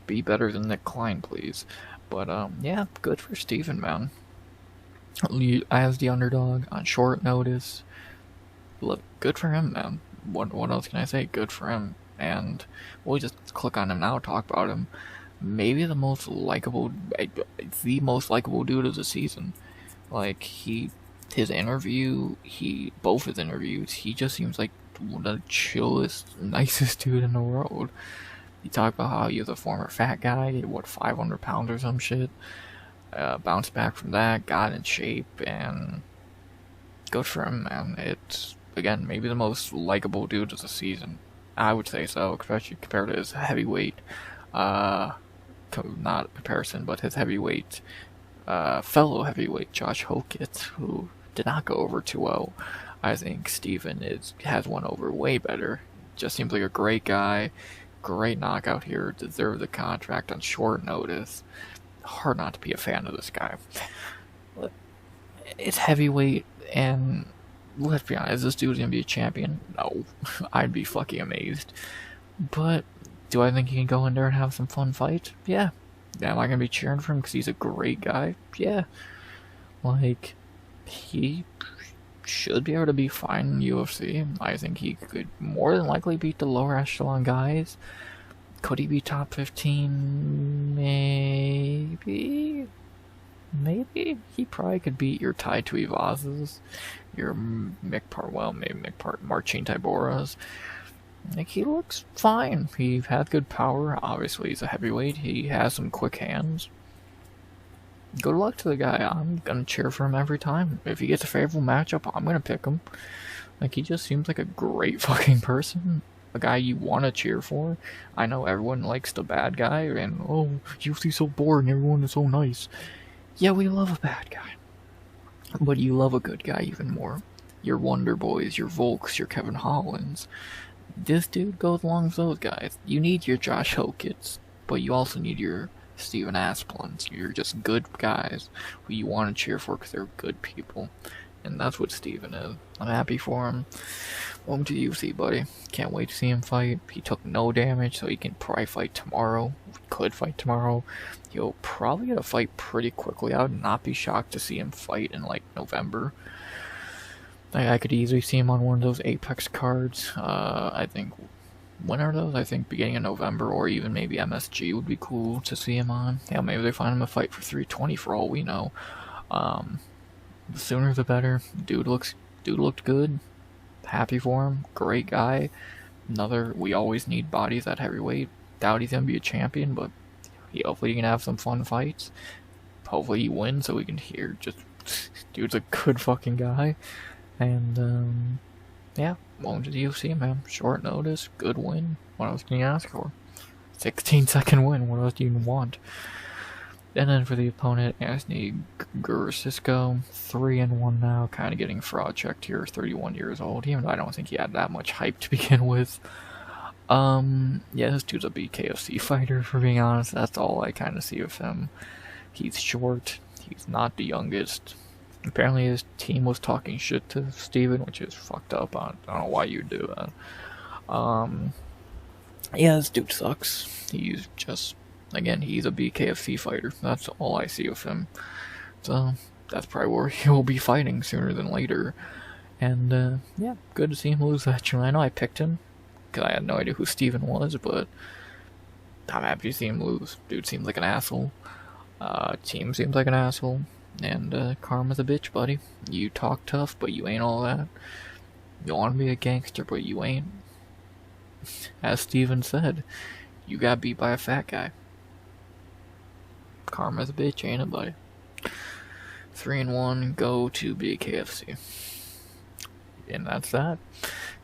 Be better than Nick Klein, please. But yeah, good for Steven, man. As the underdog on short notice, look, good for him, man. What else can I say? Good for him. And we'll just click on him now, talk about him. Maybe the most likable dude of the season. Both his interviews, he just seems like the chillest, nicest dude in the world. He talked about how he was a former fat guy, 500 pounds or some shit. Bounced back from that, got in shape, and good for him, man. It's, again, maybe the most likable dude of the season. I would say so, especially compared to his heavyweight, not comparison, but his heavyweight, fellow heavyweight Josh Hokett, who did not go over too well. I think Steven has one over way better. Just seems like a great guy, great knockout here, deserved the contract on short notice. Hard not to be a fan of this guy. It's heavyweight, and let's be honest, this dude's gonna be a champion? No. I'd be fucking amazed. But, do I think he can go in there and have some fun fights? Yeah. Am I gonna be cheering for him because he's a great guy? Yeah. He should be able to be fine in UFC. I think he could more than likely beat the lower echelon guys. Could he be top 15? Maybe. He probably could beat your Tai Tuivasas, your Marcin Tyboras. He looks fine. He has good power. Obviously, he's a heavyweight. He has some quick hands. Good luck to the guy. I'm gonna cheer for him every time. If he gets a favorable matchup, I'm gonna pick him. He just seems like a great fucking person. A guy you want to cheer for. I know everyone likes the bad guy, and UFC's so boring, everyone is so nice. Yeah, we love a bad guy. But you love a good guy even more. Your Wonder Boys, your Volks, your Kevin Hollands. This dude goes along with those guys. You need your Josh Hoketts, but you also need your Steven Asplunds. You're just good guys who you want to cheer for because they're good people. And that's what Steven is. I'm happy for him. Welcome to the UFC, buddy. Can't wait to see him fight. He took no damage, so he can probably fight tomorrow. Could fight tomorrow. He'll probably get a fight pretty quickly. I would not be shocked to see him fight in November. I could easily see him on one of those Apex cards. I think, when are those? I think beginning of November, or even maybe MSG would be cool to see him on. Yeah, maybe they find him a fight for 320 for all we know. The sooner the better. Dude looked good. Happy for him. Great guy. We always need bodies at heavyweight. Doubt he's gonna be a champion, but hopefully he can have some fun fights. Hopefully he wins so we can hear dude's a good fucking guy. And yeah, welcome to the UFC, man. Short notice, good win. What else can you ask for? 16-second win. What else do you even want? And then for the opponent, Anthony Guarascio, 3-1 now, kind of getting fraud checked here, 31 years old, even though I don't think he had that much hype to begin with. Yeah, this dude's a BKFC fighter, for being honest. That's all I kind of see of him. He's short, he's not the youngest. Apparently his team was talking shit to Steven, which is fucked up. I don't know why you do that. Yeah, this dude sucks. He's just, again, he's a BKFC fighter. That's all I see of him. So, that's probably where he will be fighting sooner than later. And, yeah, good to see him lose actually. I know I picked him, because I had no idea who Steven was, but I'm happy to see him lose. Dude seems like an asshole. Team seems like an asshole. And, karma's a bitch, buddy. You talk tough, but you ain't all that. You want to be a gangster, but you ain't. As Steven said, you got beat by a fat guy. Karma's a bitch, ain't it, buddy? 3-1, go to BKFC. And that's that.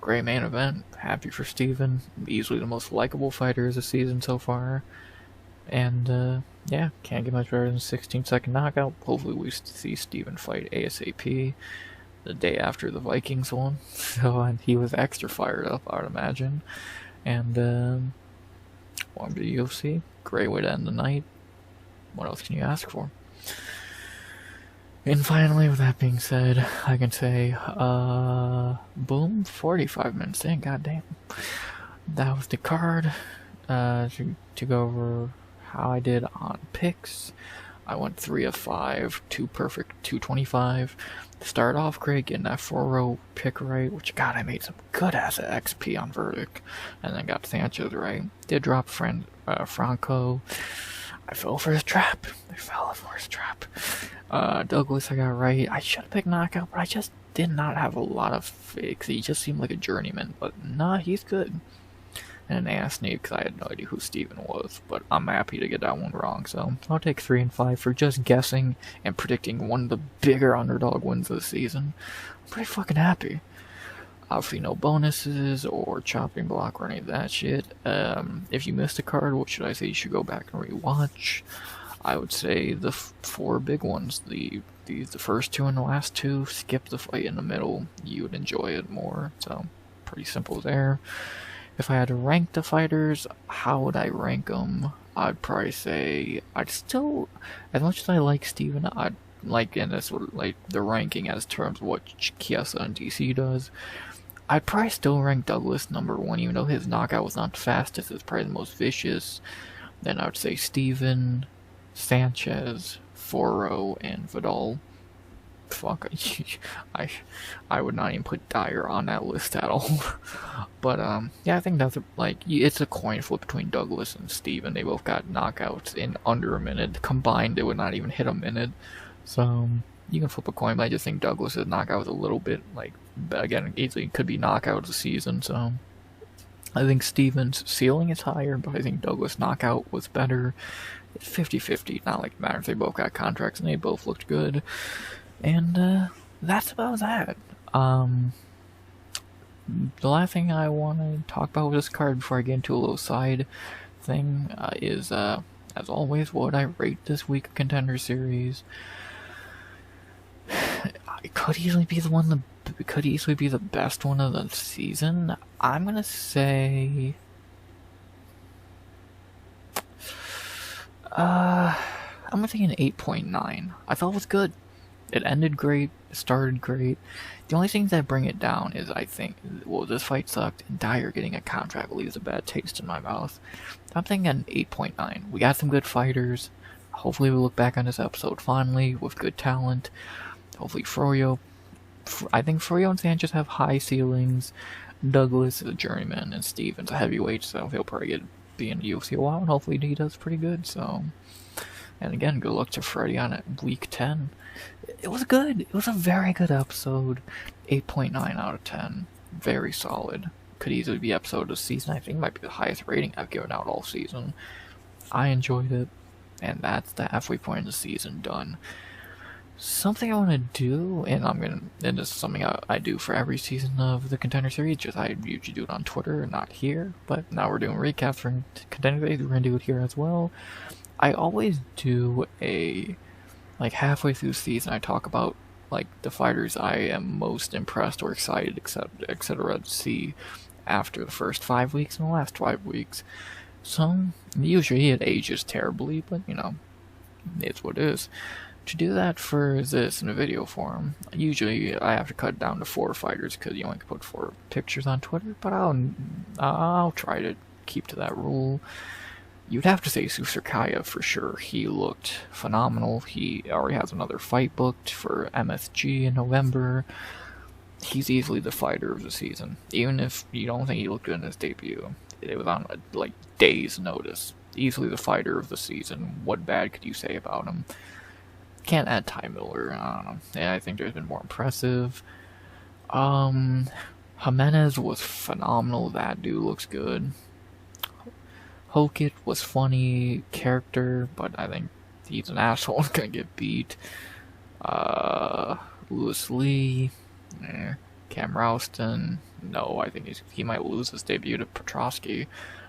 Great main event. Happy for Steven. Easily the most likable fighter of the season so far. And, yeah, can't get much better than 16-second knockout. Hopefully we see Steven fight ASAP the day after the Vikings one. So, and he was extra fired up, I would imagine. And, welcome to the UFC. Great way to end the night. What else can you ask for? And finally, with that being said, I can say, boom, 45 minutes in, goddamn. That was the card. To go over how I did on picks. I went 3 of 5, 2 perfect, 225. Start off great, getting that Foro pick right, which, God, I made some good-ass XP on Verdict. And then got Sanches right. Did drop Franco. I fell for his trap. Douglas I got right. I should have picked knockout, but I just did not have a lot of faith. He just seemed like a journeyman, but nah, he's good. And an ass knee, because I had no idea who Steven was, but I'm happy to get that one wrong, so I'll take 3 and 5 for just guessing and predicting one of the bigger underdog wins of the season. I'm pretty fucking happy. Obviously no bonuses or chopping block or any of that shit. If you missed a card, what should I say? You should go back and rewatch. I would say the 4 big ones, the first 2 and the last 2, skip the fight in the middle. You would enjoy it more, so pretty simple there. If I had to rank the fighters, how would I rank them? I'd probably say, I'd still, as much as I like Steven, I'd like, and this sort of like the ranking as terms of what Chasen and DC does, I'd probably still rank Douglas number 1, even though his knockout was not the fastest, it's probably the most vicious. Then I would say Steven, Sanches, Foro, and Vidal. Fuck, I would not even put Dyer on that list at all. But, yeah, I think that's, it's a coin flip between Douglas and Steven. They both got knockouts in under a minute. Combined, they would not even hit a minute. So, you can flip a coin, but I just think Douglas' knockout was a little bit, again, easily could be knockout of the season, so... I think Steven's ceiling is higher, but I think Douglas' knockout was better. It's 50-50, not like it matters. They both got contracts and they both looked good. And, that's about that. The last thing I want to talk about with this card before I get into a little side thing, is, as always, what I rate this week of Contender Series. It could easily be the best one of the season. I'm gonna say, I'm gonna say an 8.9. I thought it was good. It ended great, it started great. The only things that bring it down is, I think, well, this fight sucked, and Dyer getting a contract leaves a bad taste in my mouth. I'm thinking an 8.9. We got some good fighters. Hopefully we look back on this episode fondly, with good talent. Hopefully I think Froyo and Sanches have high ceilings. Douglas is a journeyman, and Steven's a heavyweight, so he'll probably be in the UFC a while, and hopefully he does pretty good, so... And again, good luck to Freddy on it, week 10. It was good. It was a very good episode. 8.9 out of 10. Very solid. Could easily be episode of the season. I think it might be the highest rating I've given out all season. I enjoyed it, and that's the halfway point of the season done. Something I want to do, and this is something I do for every season of the Contender Series, just I usually do it on Twitter, not here, but now we're doing recaps for Contender Series, we're going to do it here as well, I always do like halfway through the season, I talk about like the fighters I am most impressed or excited, etc. to see after the first 5 weeks and the last 5 weeks. So usually it ages terribly, but it's what it is. To do that for this in a video form, usually I have to cut it down to 4 fighters because you only can put 4 pictures on Twitter. But I'll try to keep to that rule. You'd have to say Susurkaya for sure. He looked phenomenal. He already has another fight booked for MSG in November. He's easily the fighter of the season. Even if you don't think he looked good in his debut, it was on like days' notice. Easily the fighter of the season. What bad could you say about him? Can't add Ty Miller. I don't know. Yeah, I think there's been more impressive. Jimenez was phenomenal. That dude looks good. Hokit was funny character, but I think he's an asshole. He's gonna get beat. Lewis Lee, Cam Rouston. No, I think he might lose his debut to Petrosky.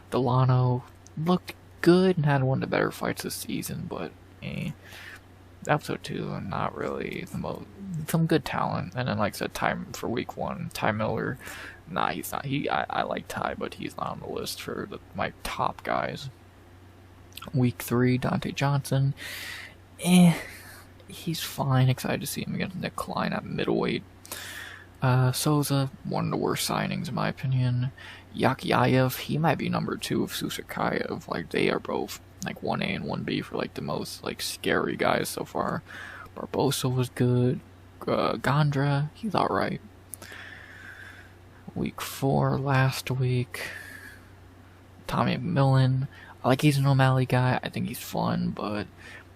Delano looked good and had one of the better fights this season, but episode 2, not really the most. Some good talent, and then like I said, time for week 1, Ty Miller. Nah, he's not. I like Ty, but he's not on the list for my top guys. Week 3, Dante Johnson. He's fine. Excited to see him against Nick Klein at middleweight. Souza, one of the worst signings in my opinion. Yakiayev, he might be number 2 of Susurkayev. Like, they are both like 1A and 1B for like the most like scary guys so far. Barbosa was good. Gondra, he's alright. Week 4, last week. Tommy McMillan. He's an O'Malley guy. I think he's fun, but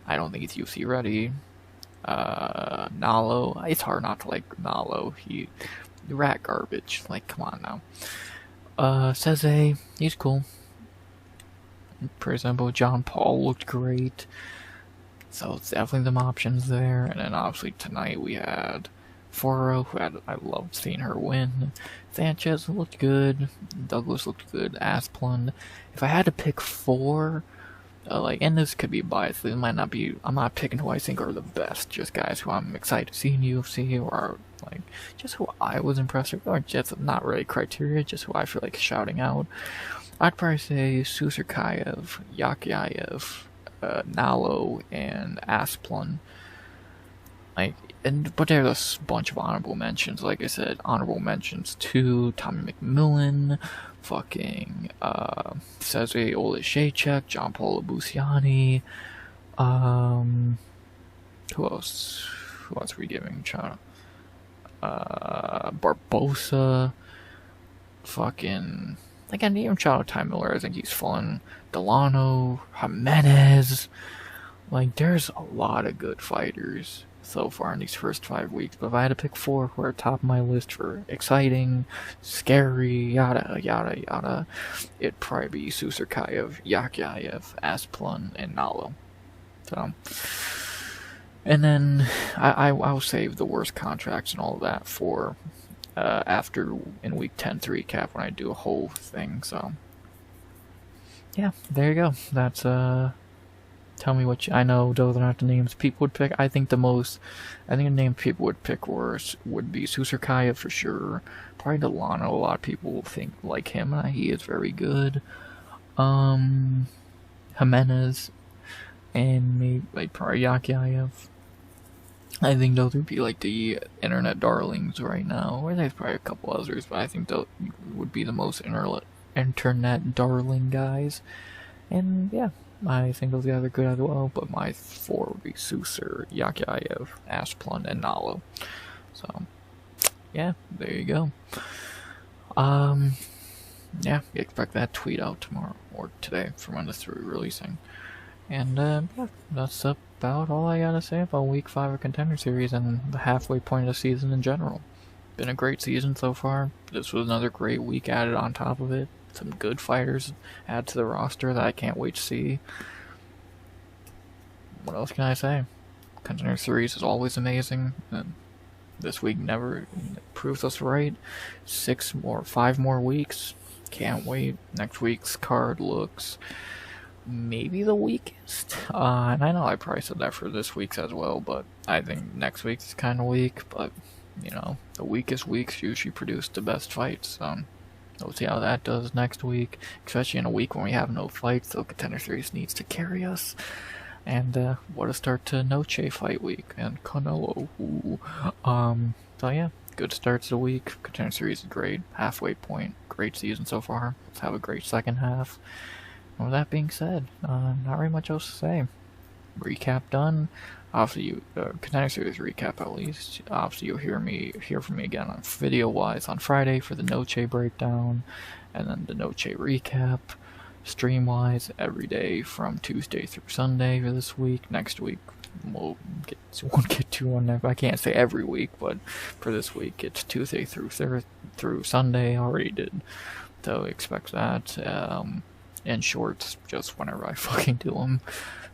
I don't think he's UFC ready. Nalo. It's hard not to like Nalo. He rat garbage. Like, come on now. Seze, he's cool. For example, John Paul looked great. So it's definitely some options there. And then obviously tonight we had Foro, I loved seeing her win. Sanches looked good. Douglas looked good. Asplund. If I had to pick 4, and this could be biased, it might not be. I'm not picking who I think are the best. Just guys who I'm excited to see in UFC, or like just who I was impressed with, or just not really criteria, just who I feel like shouting out. I'd probably say Susurkayev, Yakiayev, Nalo, and Asplund. But there's a bunch of honorable mentions. Like I said, honorable mentions to Tommy McMillan, fucking Cesare Oleszejczyk, John Paul Busiani. Who else? Who else are we giving? Barbosa. Fucking. Again, even shout out Ty Miller. I think he's fun. Delano, Jimenez. There's a lot of good fighters so far in these first 5 weeks, but if I had to pick 4 who are top of my list for exciting, scary, yada yada yada, it'd probably be Susurkayev, Yakiayev, Asplund, and Nalo. So, and then I'll save the worst contracts and all of that for after in week 10 to recap when I do a whole thing. So yeah, there you go. That's tell me what I know those are not the names people would pick. I think the name people would pick would be Susurkayev for sure. Probably Delano. A lot of people think like him. He is very good. Jimenez and maybe probably Yakiayev. I think those would be the internet darlings right now. Or there's probably a couple others, but I think those would be the most internet darling guys. And yeah, I think those guys are good as well, but my 4 would be Susur, Yakiayev, Asplund, and Nalo. So, yeah, there you go. Yeah, you expect that tweet out tomorrow, or today, for when this is releasing. And, yeah, that's about all I gotta say about Week 5 of Contender Series and the halfway point of the season in general. Been a great season so far. This was another great week added on top of it. Some good fighters add to the roster that I can't wait to see. What else can I say? Contender Series is always amazing, and this week never proves us right. 5 more weeks. Can't wait. Next week's card looks maybe the weakest. And I know I probably said that for this week's as well, but I think next week's is kind of weak. But you know, the weakest weeks usually produce the best fights. We'll see how that does next week, especially in a week when we have no fights. So Contender Series needs to carry us. And what a start to Noche fight week and Canelo. Ooh. So yeah, good start to the week. Contender Series is great. Halfway point. Great season so far. Let's have a great second half. And with that being said, not very much else to say. Recap done. Obviously, Contender Series recap at least. Obviously, you'll hear from me again on video-wise on Friday for the Noche breakdown, and then the Noche recap. Stream-wise, every day from Tuesday through Sunday for this week. Next week, won't get too on. I can't say every week, but for this week, it's Tuesday through Sunday. I already did, so expect that. And shorts, just whenever I fucking do them.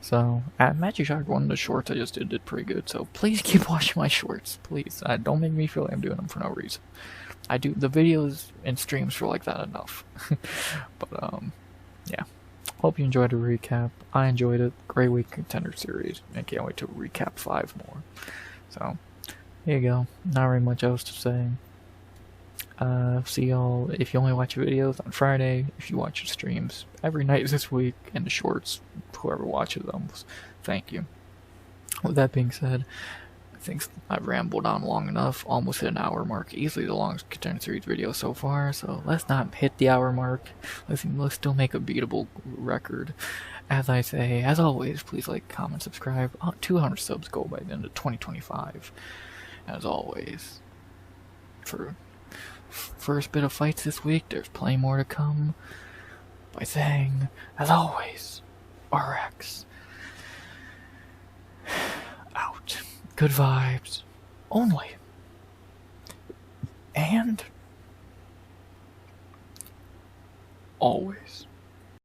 So, at Magic Shark, one of the shorts I just did pretty good. So please keep watching my shorts, please. Don't make me feel like I'm doing them for no reason. I do the videos and streams for like that enough. But yeah. Hope you enjoyed the recap. I enjoyed it. Great week Contender Series. I can't wait to recap 5 more. So, here you go. Not very much else to say. See y'all, if you only watch videos on Friday, if you watch the streams every night this week, and the shorts, whoever watches them, thank you. With that being said, I think I've rambled on long enough, almost hit an hour mark, easily the longest Contender Series video so far, so let's not hit the hour mark, let's still make a beatable record. As I say, as always, please like, comment, subscribe. 200 subs goal by the end of 2025. As always, for first bit of fights this week, there's plenty more to come. By saying, as always, RX out. Good vibes only. And always.